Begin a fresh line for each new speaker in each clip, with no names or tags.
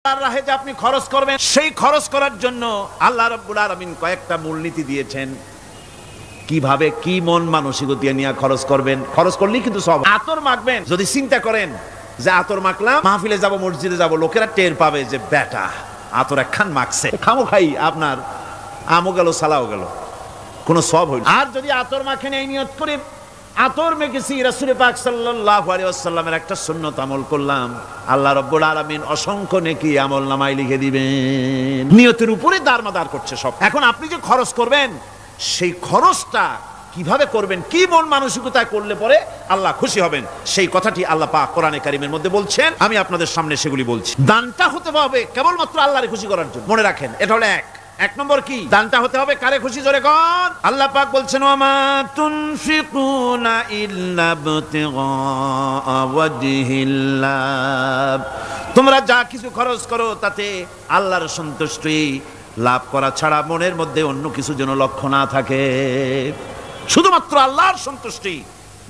আল্লাহর রাহে যে আপনি খরচ করবেন, সেই খরচ করার জন্য আল্লাহ রাব্বুল আলামিন কয়েকটা মূলনীতি দিয়েছেন। কিভাবে কি মন মানসিকতা নিয়ে খরচ করবেন, খরচ করলেই কিন্তু সব। আতর মাখবেন, যদি চিন্তা করেন যে আতর মাখলাম, মাহফিলে যাব, মসজিদে যাব, লোকেরা টের পাবে যে বেটা আতর একখান মাখছে, খামো খাই আপনার আমও গেল সালাও গেল, কোনো সব হইল। আর যদি আতর মাখেন এই নিয়ত করে আতর মেখেছি, রাসূল পাক সাল্লাল্লাহু আলাইহি ওয়াসাল্লামের একটা সুন্নাত আমল করলাম, আল্লাহ রাব্বুল আলামিন অসংখ্য নেকি আমলনামায় লিখে দিবেন। নিয়তের উপরে দারমাদার করছে সব। এখন আপনি যে খরচ করবেন, সেই খরচটা কিভাবে করবেন, কি মন মানসিকতায় করলে পরে আল্লাহ খুশি হবেন, সেই কথাটি আল্লাহ পাক কোরআনে কারীমের মধ্যে বলছেন। আমি আপনাদের সামনে সেগুলি বলছি। দানটা হতে হবে কেবলমাত্র আল্লাহরে খুশি করার জন্য। মনে রাখেন, এটা হলো এক নম্বর। কি দানটা হতে হবে কারে খুশি, জোরে কোন? আল্লাহ পাক বলছেন, ওয়ামা তুনফিকুনা ইল্লা ইবতিগা ওয়াজহিল্লাহ, তোমরা যা কিছু খরচ করো তাতে আল্লাহর সন্তুষ্টি লাভ করা ছাড়া মনের মধ্যে অন্য কিছু যেন লক্ষ্য না থাকে, শুধুমাত্র আল্লাহর সন্তুষ্টি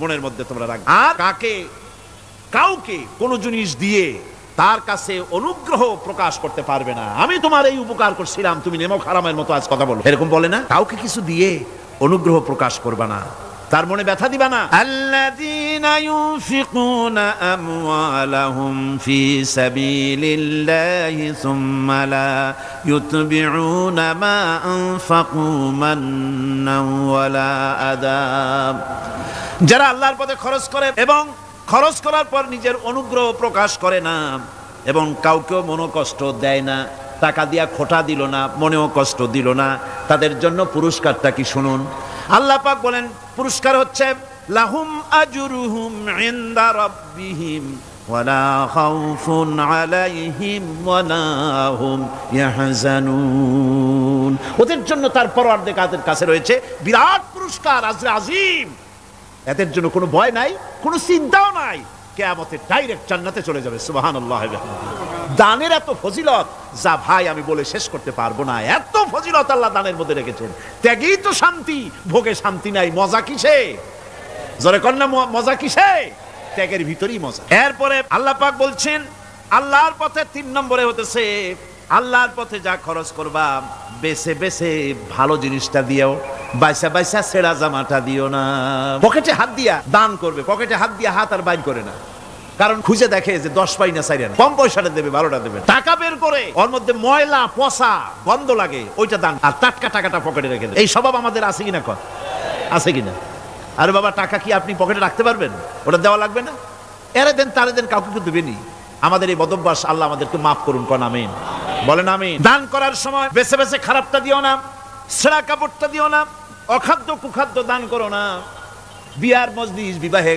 মনের মধ্যে তোমরা রাখবে। আর কাউকে কোনো জিনিস দিয়ে তার কাছে অনুগ্রহ প্রকাশ করতে পারবে না। আমি তোমার এই উপকার করছিলাম, তুমি নেমো হারামের মতো আজ কথা বলো, এরকম বলে না। কাউকে কিছু দিয়ে অনুগ্রহ প্রকাশ করবে না, তার মনে ব্যথা দিবা না। আল্লাযীনা ইউনফিকুনা আমওয়ালাহুম ফি সাবিলিল্লাহি সুম্মা লা ইউতবিউনা মা আনফাকু মান্নান ওয়ালা আযা, যারা আল্লাহর পথে খরচ করে এবং খরচ করার পর নিজের অনুগ্রহ প্রকাশ করে না এবং কাউকেও মনোকষ্ট দেয় না, টাকা দিয়া খোটা দিল না, মনেও কষ্ট দিল না, তাদের জন্য পুরস্কারটা কি শুনুন। আল্লাহ পাক বলেন, পুরস্কার হচ্ছে লাহুম আজরুহুম ইনদা রাব্বিহিম ওয়ালা খাউফুন আলাইহিম ওয়ালা হুম ইয়াহজানুন, ওদের জন্য তার পরওয়ারদিগারের কাছে রয়েছে বিরাট পুরস্কার, আজরে আজিম। এদের জন্য কোনো ভয় নাই, কোনো চিন্তাও নাই, কিয়ামতে ডাইরেক্ট জান্নাতে চলে যাবে। সুবহানাল্লাহ। দানের এত ফজিলত যা ভাই আমি বলে শেষ করতে পারবো না, এত ফজিলত আল্লাহ দানের মধ্যে রেখেছেন। ত্যাগেই তো শান্তি, ভোগে শান্তি নাই, মজা কিসে? জোরে কন্যা, মজা কিসে? ত্যাগের ভিতরেই মজা। এরপরে আল্লাহ পাক বলছেন, আল্লাহর পথে 3 নম্বরে হতেছে আল্লাহর পথে যা খরচ করবা, বেছে বেছে ভালো জিনিসটা দিও, বাইসা বাইসা ছেঁড়া জামাটা দিও না। পকেটে হাত দিয়া দান করবে, পকেটে হাত দিয়া হাত আর বাইর করে না, কারণ খুঁজে দেখে যে 10 পাই না 4 আনা, কম পয়সাটা দেবে, 12টা দেবে। টাকা বের করে ওর মধ্যে ময়লা পচা গন্ধ লাগে, ওইটা দান, আর টাটকা টাকাটা পকেটে রেখে দেবে। এই স্বভাব আমাদের আছে কিনা? কর আছে কিনা? আরে বাবা, টাকা কি আপনি পকেটে রাখতে পারবেন? ওটা দেওয়া লাগবে না, এরে দেন তারে দেন, কাউকে কিন্তু দেবেনি। আমাদের এই বদভ্যাস আল্লাহ আমাদেরকে মাফ করুন, কোন আমিন বলেন আমিন। দান করার সময় বেছে বেছে খারাপটা দিও না, ছেঁড়া কাপড়টা দিও না, অখাদ্য কুখাদ্য দান করো না। বিয়ার মজলিস, বিবাহে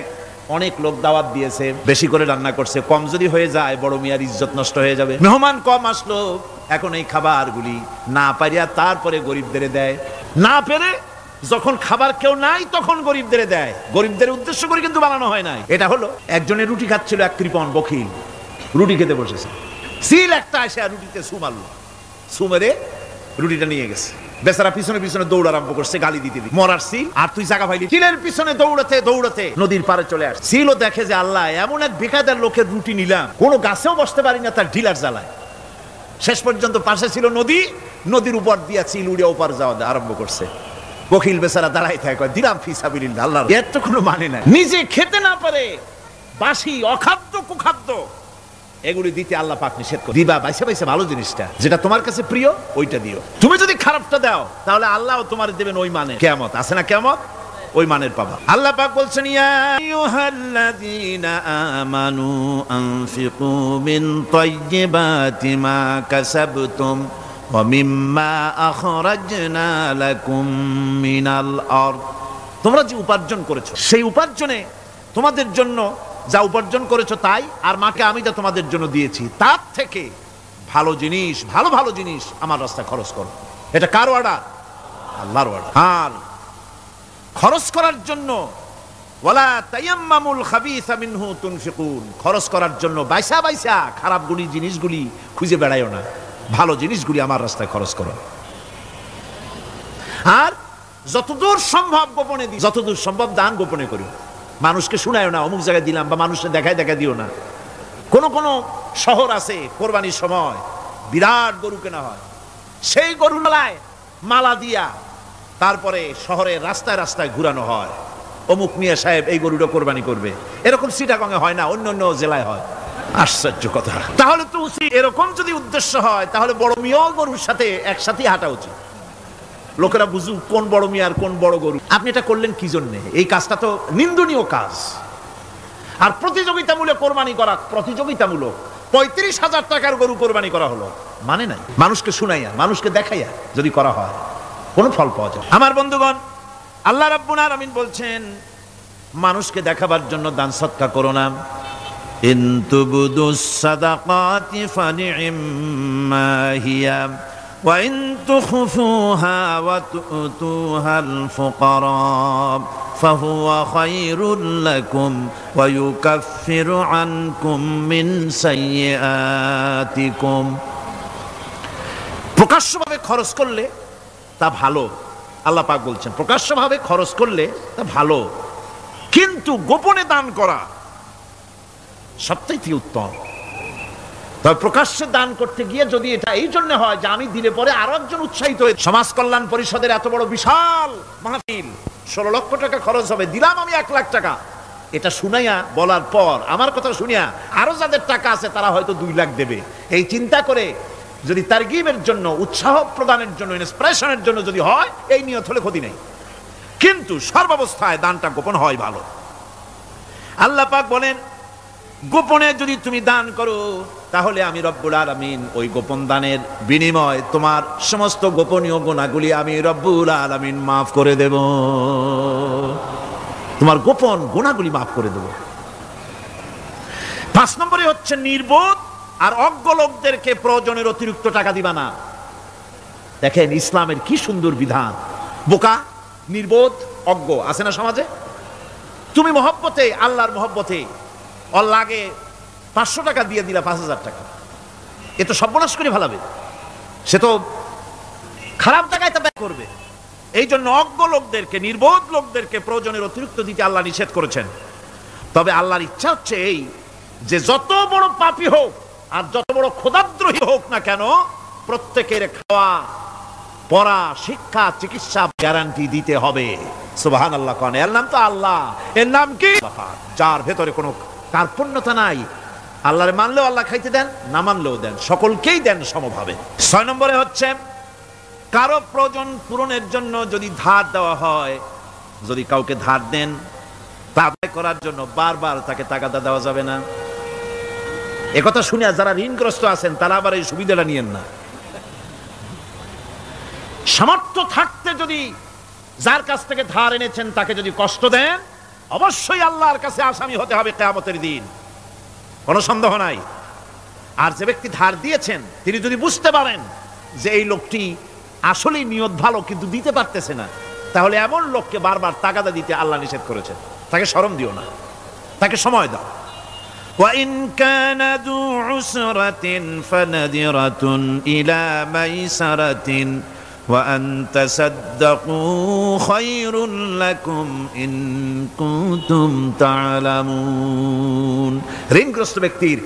অনেক লোক দাওয়াত দিয়েছে, বেশি করে রান্না করছে, কম যদি হয়ে যায় বড় মিয়ার ইজ্জত নষ্ট হয়ে যাবে। মেহমান কম আসলো, এখন এই খাবারগুলি না পারিয়া তারপরে গরিবদের দেয়, না পেরে যখন খাবার কেউ নাই তখন গরিবদের দেয়। গরিবদের উদ্দেশ্য করে কিন্তু বানানো হয় নাই। এটা হলো একজনের রুটি খাচ্ছিল, এক কৃপণ বখিল রুটি খেতে বসেছে, সিল একটা এসে রুটিতে সু মারলো, সু মেরে রুটিটা নিয়ে গেছে। বেচারা পিছনে পিছনে দৌড় আরম্ভ করছে, গালি দিতে দিতে, মরার সিল আর তুই জায়গা পাইলি। সিলের পিছনে দৌড়াতে দৌড়াতে নদীর পারে চলে আসে। সিলও দেখে যে আল্লাহ, এমন এক বেকায়দার লোকের রুটি নিলাম, কোনো গাছেও বসতে পারি না তার ঢিলার জ্বালায়। শেষ পর্যন্ত পাশে ছিল নদী, নদীর উপর দিয়া সিল উড়ে ওপার যাওয়া আরম্ভ করছে। বকিল বেচারা দাঁড়াই থাকে, দিলাম ফি সাবিলিল্লাহ, আল্লাহ, এর তো কোনো মানে নাই। নিজে খেতে না পারে বাসি অখাদ্য কুখাদ্য এগুলি দিতে আল্লাহ পাক নিষেধ করে। দিবা বাইসে বাইসে ভালো জিনিসটা, যেটা তোমার কাছে প্রিয়, ওইটা দিও। তুমি যদি খারাপটা দাও তাহলে আল্লাহ তোমার দেবেন ওই মানে। কিয়ামত আছে না, কিয়ামত ওই মানের পাবা। আল্লাহ পাক বলছেন, ইয়া আইয়ুহাল্লাযীনা আমানু আনফিকু মিন তাইয়্যিবাতি মা কাসাবতুম ওয়া মিম্মা আখরাজনা লাকুম মিনাল আরদ, তোমরা যে উপার্জন করেছো সেই উপার্জনে তোমাদের জন্য যা উপার্জন করেছো তাই, আর মাকে আমি যা তোমাদের জন্য দিয়েছি তার থেকে ভালো জিনিস, ভালো ভালো জিনিস আমার রাস্তায় খরচ করো। এটা কার অর্ডার? আল্লাহর অর্ডার। আর খরচ করার জন্য ওয়ালা তায়াম্মামুল খাবিসা মিনহু তুনফিকুন, খরচ করার জন্য বাইসা বাইসা খারাপ জিনিসগুলি খুঁজে বেড়াইও না, ভালো জিনিসগুলি আমার রাস্তায় খরচ করো। আর যতদূর সম্ভব গোপনে দিও, যতদূর সম্ভব দান গোপনে করো, মানুষকে শুনায়ও না, অমুক জায়গায় দিলাম বা মানুষকে দেখায় দিও না। কোন শহর আছে, কোরবানির সময় বিরাট গরু কেনা হয়, সেই গরু মেলায় মালা দিয়া তারপরে শহরের রাস্তায় রাস্তায় ঘুরানো হয়, অমুক মিয়া সাহেব এই গরুটা কোরবানি করবে। এরকম চিটাগংয়ে হয় না, অন্য অন্য জেলায় হয়। আশ্চর্য কথা। তাহলে তো উচিত, এরকম যদি উদ্দেশ্য হয় তাহলে বড় মিয়া গরুর সাথে একসাথেই হাঁটা উচিত, লোকেরা বুঝুক কোন বড় মিয়া আর কোন বড় গরু। আপনি এটা করলেন কি জন্যে? এই কাজটা তো নিন্দনীয় কাজ। আর প্রতিযোগিতামূলক কোরবানি করা, প্রতিযোগিতামূলক 35,000 টাকার গরু কোরবানি করা হলো, মানে নাই। মানুষকে শুনাইয়া, মানুষকে দেখাইয়া যদি করা হয় কোনো ফল পাওয়া যায়। আমার বন্ধুগণ, আল্লাহ রাব্বুল আলামিন বলছেন মানুষকে দেখাবার জন্য দান সদকা করো না। ইন তুবদুস সাদাকাতি ফানি'ম্মা হিয়া ওয়া ইন তুখফুহা ওয়া তু'তুহাল ফুকারা ফাহুয়া খায়রুল লাকুম ওয়া ইউকাফিরু আনকুম মিন সাইয়্যাতিকুম। প্রকাশ্যভাবে খরচ করলে তা ভালো, আল্লাহ পাক বলছেন প্রকাশ্যভাবে খরচ করলে তা ভালো, কিন্তু গোপনে দান করা সবচেয়ে উত্তম। তবে প্রকাশ্যে দান করতে গিয়ে যদি এটা এই জন্য হয় যে আমি দিলে পরে আরো একজন উৎসাহিত হয়ে, সমাজ কল্যাণ পরিষদের এত বড় বিশাল মাহফিল, 16 লক্ষ টাকা খরচ হবে, দিলাম আমি 1 লাখ টাকা, এটা শুনাইয়া বলার পর আমার কথা শুনিয়া আরো যাদের টাকা আছে তারা হয়তো 2 লাখ দেবে, এই চিন্তা করে যদি তারগিবের জন্য, উৎসাহ প্রদানের জন্য, ইন্সপিরেশনের জন্য যদি হয়, এই নিয়ত হলে ক্ষতি নেই। কিন্তু সর্বাবস্থায় দানটা গোপন হয় ভালো। আল্লাহ পাক বলেন গোপনে যদি তুমি দান করো তাহলে আমি রব্বুল আলামিন ওই গোপন দানের বিনিময় তোমার সমস্ত গোপনীয় গুনাহগুলি আমি রব্বুল আলামিন মাফ করে দেব, তোমার গোপন গুনাহগুলি মাফ করে দেব। 5 নম্বরে হচ্ছে নির্বোধ আর অজ্ঞ লোকদেরকে প্রয়োজনের অতিরিক্ত টাকা দিবা না। দেখেন ইসলামের কি সুন্দর বিধান। বোকা, নির্বোধ, অজ্ঞ আছে না সমাজে? তুমি মহব্বতে, আল্লাহর মহব্বতে ওর লাগে 500 টাকা দিয়ে দিলা 5,000 টাকা, এ তো সর্বনাশ করে ফেলাবে, সে তো খারাপ জায়গায় তা ব্যয় করবে। এই জন্য অজ্ঞ লোকদেরকে, নির্বোধ লোকদেরকে প্রয়োজনের অতিরিক্ত দিতে আল্লাহ নিষেধ করেছেন। তবে আল্লাহর ইচ্ছা হচ্ছে এই যে যত বড় পাপী হোক আর যত বড় খোদাদ্রোহী হোক না কেন, প্রত্যেকের খাওয়া, পড়া, শিক্ষা, চিকিৎসা গ্যারান্টি দিতে হবে। সুবহানাল্লাহ। কোন এর নাম তো আল্লাহ, এর নাম কি? যার ভেতরে কোনো কার্পণ্যতা নাই। আল্লাহরে মানলেও আল্লাহ খাইতে দেন, না মানলেও দেন, সকলকেই দেন সমভাবে। 6 নম্বরে হচ্ছে কারো প্রয়োজন পূরণের জন্য যদি ধার দেওয়া হয়, যদি কাউকে ধার দেন তা আদায় করার জন্য বারবার তাকে টাকা দেওয়া যাবে না। একথা শুনে যারা ঋণগ্রস্ত আছেন তারা আবার এই সুবিধাটা নিয়েন না। সামর্থ্য থাকতে যদি যার কাছ থেকে ধার এনেছেন তাকে যদি কষ্ট দেন, অবশ্যই আল্লাহর কাছে আসামি হতে হবে কিয়ামতের দিন, কোনো সন্দেহ নাই। আর যে ব্যক্তি ধার দিয়েছেন তিনি যদি বুঝতে পারেন যে এই লোকটি আসলেই নিয়ত ভালো কিন্তু দিতে পারতেছে না, তাহলে এমন লোককে বারবার তাগাদা দিতে আল্লাহ নিষেধ করেছেন। তাকে শরম দিও না, তাকে সময় দাও। وَإِنْ كَانَ ذُو عُسْرَةٍ فَنَذِرَةٌ إِلَى مَيْسَرَةٍ وَأَنْ تَصَدَّقُوا خَيْرٌ لَكُمْ إِنْ كُنْتُمْ تَعْلَمُونَ। ঋণগ্রস্ত ব্যক্তির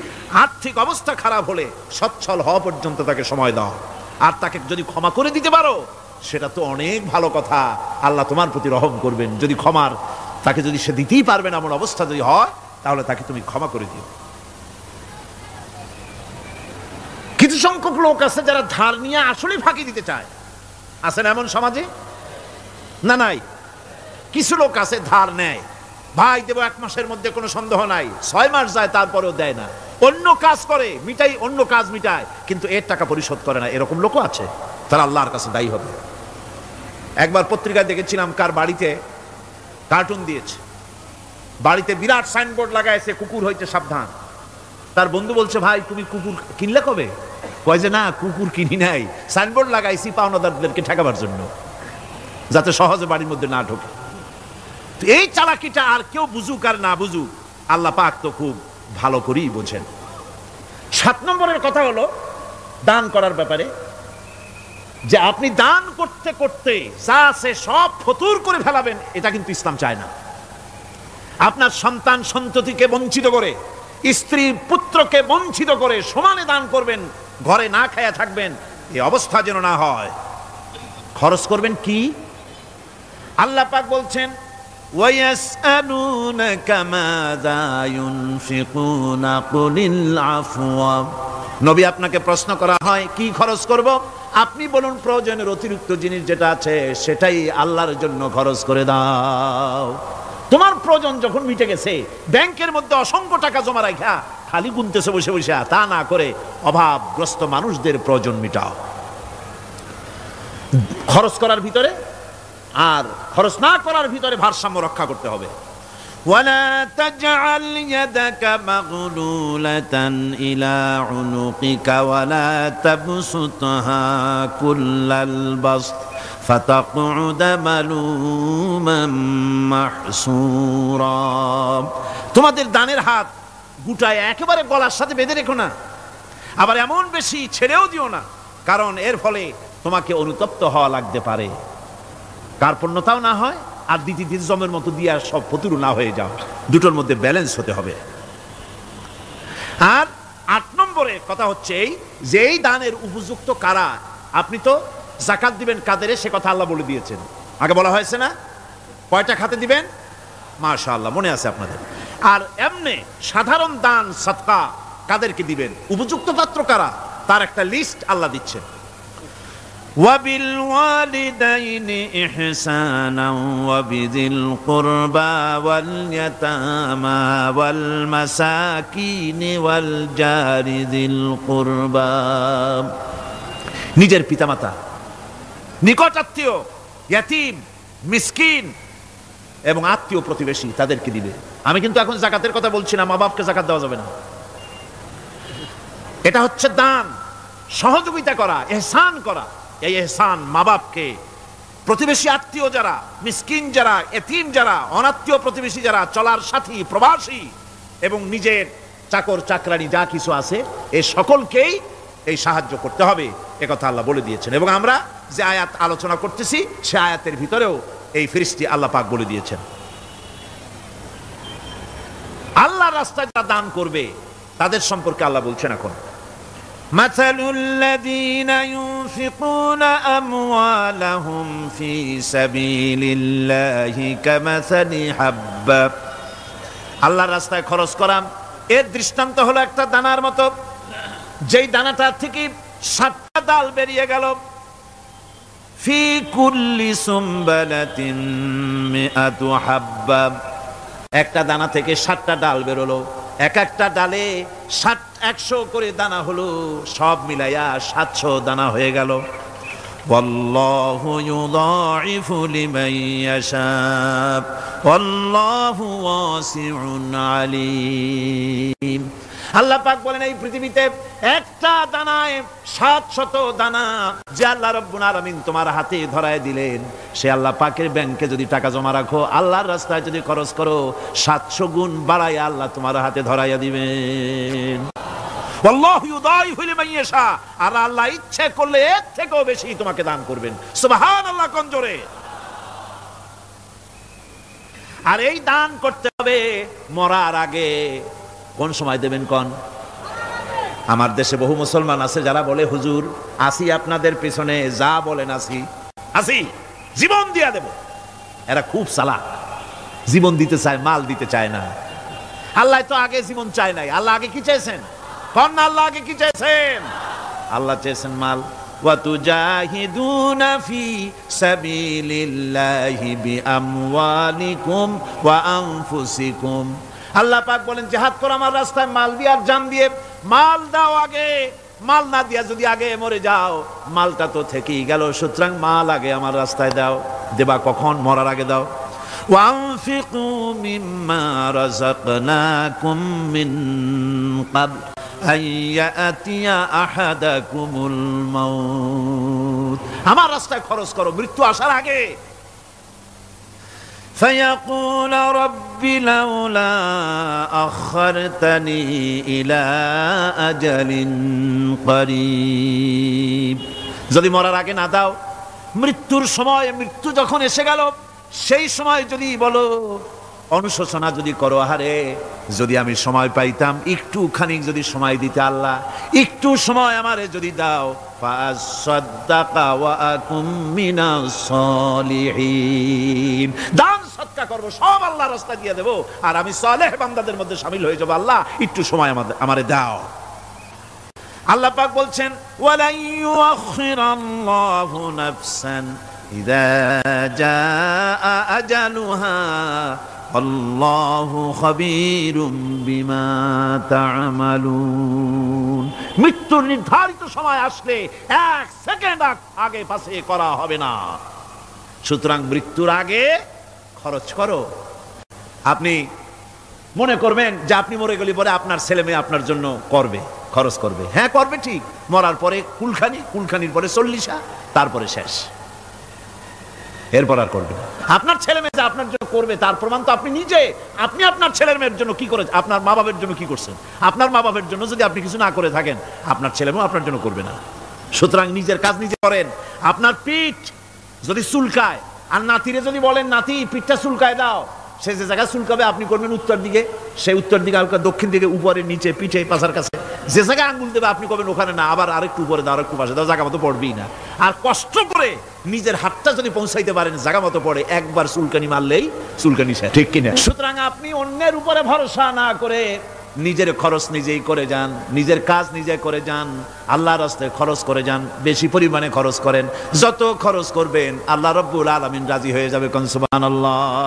আর্থিক অবস্থা খারাপ হলে সচ্ছল হওয়া পর্যন্ত তাকে সময় দাও, আর তাকে যদি ক্ষমা করে দিতে পারো সেটা তো অনেক ভালো কথা, আল্লাহ তোমার প্রতি রহম করবেন। যদি ক্ষমার তাকে যদি সে দিতেই পারবে না এমন অবস্থা যদি হয়, তাহলে তাকে তুমি ক্ষমা করে দিও। কিছু সংখ্যক লোক আছে যারা ধার নিয়ে আসলে ফাঁকি দিতে চায়, আছে না এমন সমাজে? না নাই? কিছু লোক আছে ধার নেয়, ভাই দেবো 1 মাসের মধ্যে, কোনো সন্দেহ নাই। 6 মাস যায় তারপরেও দেয় না, অন্য কাজ করে, মিটাই, অন্য কাজ মিটায়, কিন্তু এর টাকা পরিশোধ করে না। এরকম লোকও আছে, তারা আল্লাহর কাছে দায়ী হবে। একবার পত্রিকায় দেখেছিলাম কার বাড়িতে কার্টুন দিয়েছে, বাড়িতে বিরাট সাইনবোর্ড লাগাইছে কুকুর হইতে সাবধান। তার বন্ধু বলছে ভাই তুমি কুকুর কিনলে কবে? কয় যে না কুকুর কিনি নাই, সাইনবোর্ড লাগাইছি পাওনাদারদেরকে ঠেকাবার জন্য, যাতে সহজে বাড়ির মধ্যে না ঢোকে। এই চালাকিটা আর কেউ বুঝুক আর না বুঝুক, আল্লাহ পাক তো খুব ভালো করেই বোঝেন। 7 নম্বরের কথা হলো দান করার ব্যাপারে, যে আপনি দান করতে করতে যা আছে সব ফতুর করে ফেলাবেন, এটা কিন্তু ইসলাম চায় না। আপনার সন্তান সন্ততিকে বঞ্চিত করে স্ত্রী পুত্রকে বঞ্চিত করে সমানে দান করবেন, ঘরে না খায়া থাকবেন, এই অবস্থা যেন না হয়। খরচ করবেন কি? আল্লাহ পাক বলছেন ওয়ায়াসআলুনাকা মাযা ইউনফিকুনা কুলিল আফওয়া। নবী আপনাকে প্রশ্ন করা হয় কি খরচ করব, আপনি বলুন প্রয়োজনের অতিরিক্ত জিনিস যেটা আছে সেটাই আল্লাহর জন্য খরচ করে দাও। তোমার প্রয়োজন যখন মিটে গেছে, ব্যাংকের মধ্যে অসংখ্য টাকা জমা রাখা খালি গুনতেছে বসে বসে, তা না করে অভাবগ্রস্ত মানুষদের প্রয়োজন মিটাও। খরচ করার ভিতরে আর খরচ না করার ভিতরে ভারসাম্য রক্ষা করতে হবে। ওয়ালা তাজআল ইয়াদাকা মাগলুলাতান ইলা উনুকিকা ওয়ালা তাবসুতহা কুল্লাল বাসত ফাতাকউদা মালুমান মাহসুরা। তোমাদের দানের হাত গুটায় একেবারে গলার সাথে বেঁধে রেখো না, আবার এমন বেশি ছেড়েও দিও না, কারণ এর ফলে তোমাকে অনুতপ্ত হওয়া লাগতে পারে, কার্পণ্যতাও না হয় আর দ্বিতীয় জমের মতো দিয়ে সব ফতুরু না হয়ে যাও। দুটোর মধ্যে ব্যালেন্স হতে হবে। আর ৮ নম্বরে কথা হচ্ছে এই যে এই দানের উপযুক্ত কারা। আপনি তো যাকাত দিবেন কাদের, সে কথা আল্লাহ বলে দিয়েছেন, আগে বলা হয়েছে না? কয়টা খাতে দিবেন? মাশাআল্লাহ, মনে আছে আপনাদের। আর এমনি সাধারণ দান সাদকা কাদেরকে দিবেন, উপযুক্ত পাত্র কারা, তার একটা লিস্ট আল্লাহ দিচ্ছেন। وبالوالدين إحسانا وبذي القربى واليتامى والمساكين والجار ذي القربى। নিজের পিতামাতা, নিকট আত্মীয়, ইয়াতীম, মিসকিন এবং আত্মীয় প্রতিবেশী তাদেরকে দিবে। আমি কিন্তু এখন যাকাতের কথা বলছি না, মা বাপকে যাকাত দেওয়া যাবে না। এটা হচ্ছে দান, সহযোগিতা করা, ইহসান করা। এই ইহসান মা বাপকে, প্রতিবেশী আত্মীয় যারা, মিসকিন যারা, এতিম যারা, অনাত্মীয় প্রতিবেশী যারা, চলার সাথী, প্রবাসী এবং নিজের চাকর চাকরানি যা কিছু আছে, এই সকলকেই এই সাহায্য করতে হবে, একথা আল্লাহ বলে দিয়েছেন। এবং আমরা যে আয়াত আলোচনা করতেছি সে আয়াতের ভিতরেও এই ফিরিস্তি আল্লাহ পাক বলে দিয়েছেন। আল্লাহর রাস্তায় যারা দান করবে তাদের সম্পর্কে আল্লাহ বলছেন এখন, মাসালুল্লাযীনা ইউনফিকুনা আমওয়ালাহুম ফি সাবিলিল্লাহি কামাসালি হাব্বা। আল্লাহর রাস্তায় খরচ করা এর দৃষ্টান্ত হলো একটা দানার মতো, যেই দানাটা থেকে 7টা ডাল বেরিয়ে গেল। ফি কুল্লি সুমবালাতিন মিআতু হাব্বা, একটা দানা থেকে 7টা ডাল বেরোলো, এক একটা ডালে 100 করে দানা হলো, সব মিলাইয়া 700 দানা হয়ে গেল। ওয়াল্লাহু ইউযাইফু লিমান ইয়াশা ওয়াল্লাহু ওয়াসিউন আলীম। আল্লাহ পাক বলেন এই পৃথিবীতে একটা দানায় 700 দানা যে আল্লাহ রাব্বুল আলামিন তোমার হাতে ধরায় দিলেন, সে আল্লাহ পাকের ব্যাংকে যদি টাকা জমা রাখো, আল্লাহর রাস্তায় যদি খরচ করো, 700 গুণ বাড়াইয়া আল্লাহ তোমার হাতে ধরাইয়া দিবেন। আল্লাহু ইউযাইফু লিমান ইয়াশা, আর আল্লাহ ইচ্ছে করলে এর থেকেও বেশি তোমাকে দান করবেন। সুবহানাল্লাহ, কোন জোরে। আর এই দান করতে হবে মরার আগে। কোন সময় দেবেন কোন? আমার দেশে বহু মুসলমান আছে যারা বলে হুজুর আসি আপনাদের পেছনে, যা বলেন আসি, জীবন দিয়া দেব। এরা খুব চালাক, জীবন দিতে চায়, মাল দিতে চায় না। আল্লাহ তো আগে জীবন চায় নাই, আল্লাহ আগে কি চাইছেন? কোন আল্লাহ আগে কি চাইছেন? আল্লাহ চাইছেন মাল। ওয়াতুজাহিদুনা ফি সাবিলিল্লাহি বিআমওয়ালিকুম ওয়া আনফুসিকুম। আল্লাহ পাক বলেন জিহাদ করো আমার রাস্তায় মাল দিয়ে আর জান দিয়ে। মাল দাও আগে, মাল না দিয়া যদি আগে মরে যাও, মালটা তো থেকেই গেল। সুতরাং মাল আগে আমার রাস্তায় দাও। দেবা কখন? মরার আগে দাও। ওয়ানফিকু মিম্মা রাযাকনাকুম মিন ক্বাবল আইয়াতিয়া আহাদাকুমুল মাউত। আমার রাস্তায় খরচ করো মৃত্যু আসার আগে। فيقول رب لولا أخرتني إلى أجل قريب। যদি মরার আগে না দাও, মৃত্যুর সময়, মৃত্যু যখন এসে গেল সেই সময় যদি বলো অনুশোচনা যদি করো, আহারে যদি আমি সময় পাইতাম, একটুখানি যদি সময় দিতে আল্লাহ, একটু সময় আমারে যদি দাও, ফাসাদ্দাকা ওয়া আকুম মিনাস সলিহিন, দান সদকা করব, সব আল্লাহর রাস্তায় দিয়ে দেব, আর আমি সালেহ বান্দাদের মধ্যে শামিল হয়ে যাব। আল্লাহ একটু সময় আমারে দাও। আল্লাহ পাক বলছেন, ওয়ালা ইউআখিরাল্লাহু নাফসান ইযা জাআ আজালুহা আল্লাহু খাবীরুম বিমা তা'মালুন। মৃত্যুর নির্ধারিত সময় আসলে এক সেকেন্ড আগে পাশে করা হবে না। সুতরাং মৃত্যুর আগে খরচ করো। আপনি মনে করবেন যে আপনি মরে গেলে পরে আপনার ছেলে মেয়ে আপনার জন্য করবে, খরচ করবে। হ্যাঁ করবে, ঠিক। মরার পরে কুলখানির পরে 40, তারপরে শেষ, এরপর আর করবে না। আপনার ছেলে মেয়ে আপনার জন্য করবে তার প্রমাণ তো আপনি নিজে। আপনি আপনার ছেলের মেয়ের জন্য কি করেছেন? আপনার মা বাবার জন্য কি করছেন? আপনার মা বাবার জন্য যদি আপনি কিছু না করে থাকেন, আপনার ছেলে মেয়ে আপনার জন্য করবে না। সুতরাং নিজের কাজ নিজে করেন। আপনার পিঠ যদি চুলকায়, আর নাতিরে যদি বলেন নাতি পিঠটা চুলকায় দাও, সে যে জায়গায় চুলকাবে আপনি করবেন উত্তর দিকে, সে উত্তর দিকে, দক্ষিণ দিকে, উপরে, নিচে, পিঠে, পাছার কাছে, যে জায়গায় আঙ্গুল দেবে আপনি করবেন ওখানে না, আবার আরেকটু উপরে দাও, আরেকটু পাশে দাও, জায়গা মতো পড়বেই না। আর কষ্ট করে নিজের হাতটা যদি পৌঁছাইতে পারেন জায়গা মতো পড়ে, একবার চুলকানি মারলেই চুলকানি শেষ, ঠিক কিনা? সুতরাং আপনি অন্যের উপরে ভরসা না করে নিজের খরচ নিজেই করে যান, নিজের কাজ নিজে করে যান, আল্লাহর রাস্তায় খরচ করে যান, বেশি পরিমাণে খরচ করেন। যত খরচ করবেন আল্লাহ রাব্বুল আলামিন রাজি হয়ে যাবে। কোন সুবহানাল্লাহ।